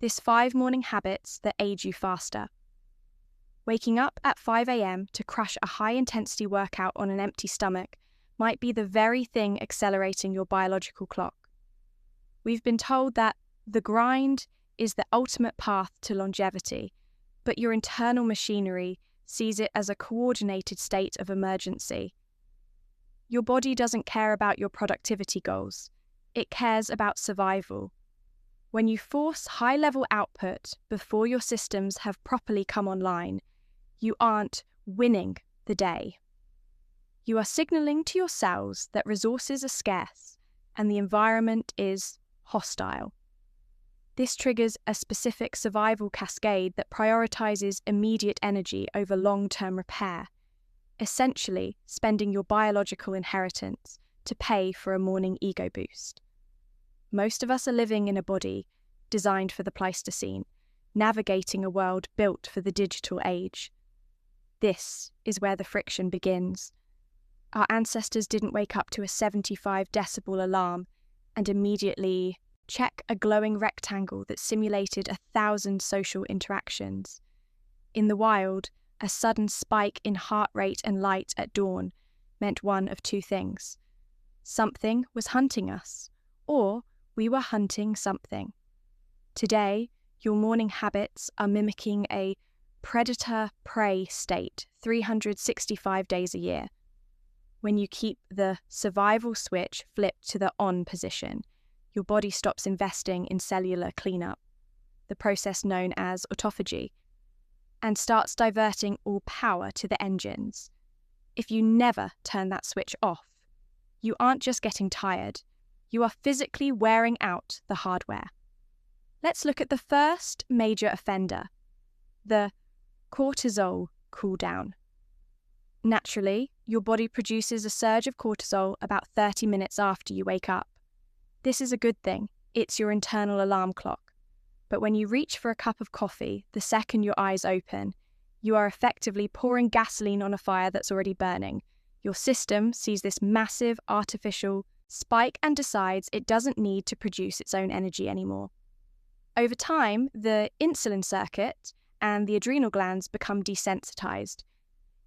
This 5 morning habits that age you faster. Waking up at 5 a.m. to crush a high-intensity workout on an empty stomach might be the very thing accelerating your biological clock. We've been told that the grind is the ultimate path to longevity, but your internal machinery sees it as a coordinated state of emergency. Your body doesn't care about your productivity goals. It cares about survival. When you force high-level output before your systems have properly come online, you aren't winning the day. You are signaling to your cells that resources are scarce and the environment is hostile. This triggers a specific survival cascade that prioritizes immediate energy over long-term repair, essentially spending your biological inheritance to pay for a morning ego boost. Most of us are living in a body designed for the Pleistocene, navigating a world built for the digital age. This is where the friction begins. Our ancestors didn't wake up to a 75 decibel alarm and immediately check a glowing rectangle that simulated 1,000 social interactions. In the wild, a sudden spike in heart rate and light at dawn meant one of two things. Something was hunting us, or we were hunting something. Today, your morning habits are mimicking a predator-prey state 365 days a year. When you keep the survival switch flipped to the on position, your body stops investing in cellular cleanup, the process known as autophagy, and starts diverting all power to the engines. If you never turn that switch off, you aren't just getting tired, you are physically wearing out the hardware. Let's look at the first major offender, the cortisol cooldown. Naturally, your body produces a surge of cortisol about 30 minutes after you wake up. This is a good thing. It's your internal alarm clock. But when you reach for a cup of coffee the second your eyes open, you are effectively pouring gasoline on a fire that's already burning. Your system sees this massive artificial spike and decides it doesn't need to produce its own energy anymore. Over time, the insulin circuit and the adrenal glands become desensitized.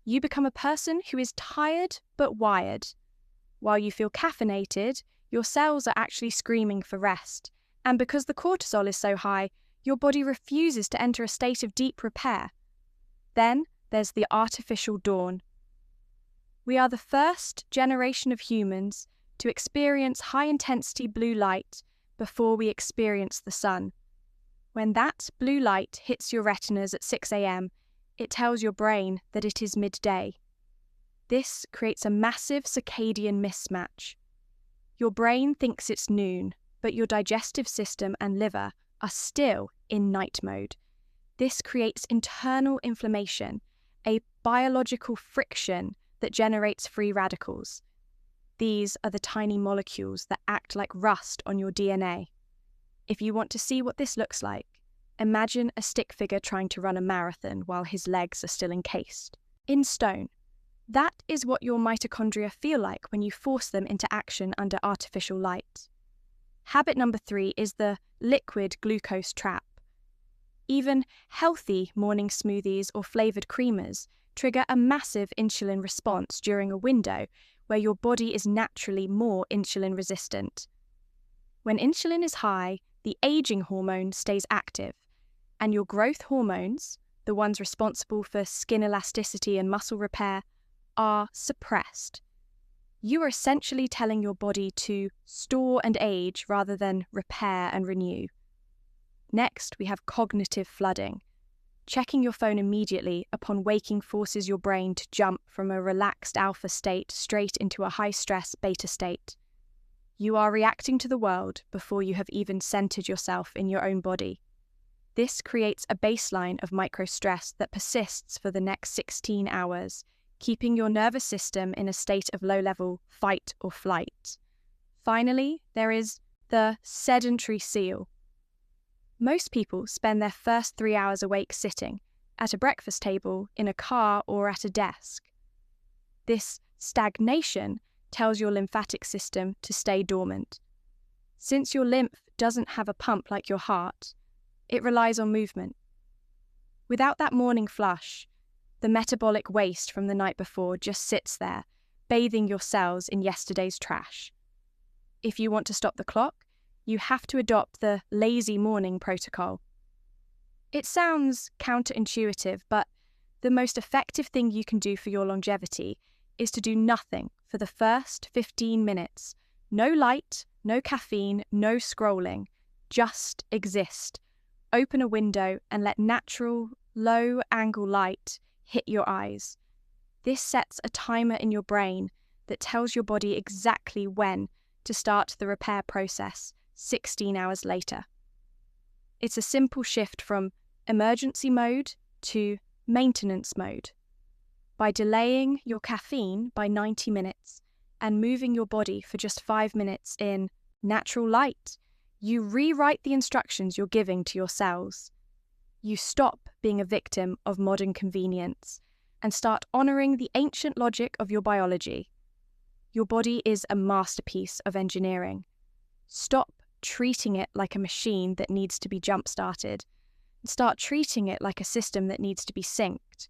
You become a person who is tired but wired. While you feel caffeinated, your cells are actually screaming for rest. And because the cortisol is so high, your body refuses to enter a state of deep repair. Then there's the artificial dawn. We are the first generation of humans to experience high-intensity blue light before we experience the sun. When that blue light hits your retinas at 6 a.m., it tells your brain that it is midday. This creates a massive circadian mismatch. Your brain thinks it's noon, but your digestive system and liver are still in night mode. This creates internal inflammation, a biological friction that generates free radicals. These are the tiny molecules that act like rust on your DNA. If you want to see what this looks like, imagine a stick figure trying to run a marathon while his legs are still encased in stone. That is what your mitochondria feel like when you force them into action under artificial light. Habit number 3 is the liquid glucose trap. Even healthy morning smoothies or flavored creamers trigger a massive insulin response during a window where your body is naturally more insulin resistant. When insulin is high, the aging hormone stays active, and your growth hormones, the ones responsible for skin elasticity and muscle repair, are suppressed. You are essentially telling your body to store and age rather than repair and renew. Next, we have cognitive flooding. Checking your phone immediately upon waking forces your brain to jump from a relaxed alpha state straight into a high-stress beta state. You are reacting to the world before you have even centered yourself in your own body. This creates a baseline of microstress that persists for the next 16 hours, keeping your nervous system in a state of low-level fight or flight. Finally, there is the sedentary seal. Most people spend their first 3 hours awake sitting, at a breakfast table, in a car, or at a desk. This stagnation tells your lymphatic system to stay dormant. Since your lymph doesn't have a pump like your heart, It relies on movement. Without that morning flush, the metabolic waste from the night before just sits there, bathing your cells in yesterday's trash. If you want to stop the clock, you have to adopt the lazy morning protocol. It sounds counterintuitive, but the most effective thing you can do for your longevity is to do nothing for the first 15 minutes. No light, no caffeine, no scrolling. Just exist. Open a window and let natural, low-angle light hit your eyes. This sets a timer in your brain that tells your body exactly when to start the repair process 16 hours later. It's a simple shift from emergency mode to maintenance mode. By delaying your caffeine by 90 minutes and moving your body for just 5 minutes in natural light, you rewrite the instructions you're giving to your cells. You stop being a victim of modern convenience and start honoring the ancient logic of your biology. Your body is a masterpiece of engineering. Stop treating it like a machine that needs to be jump-started. Start treating it like a system that needs to be synced.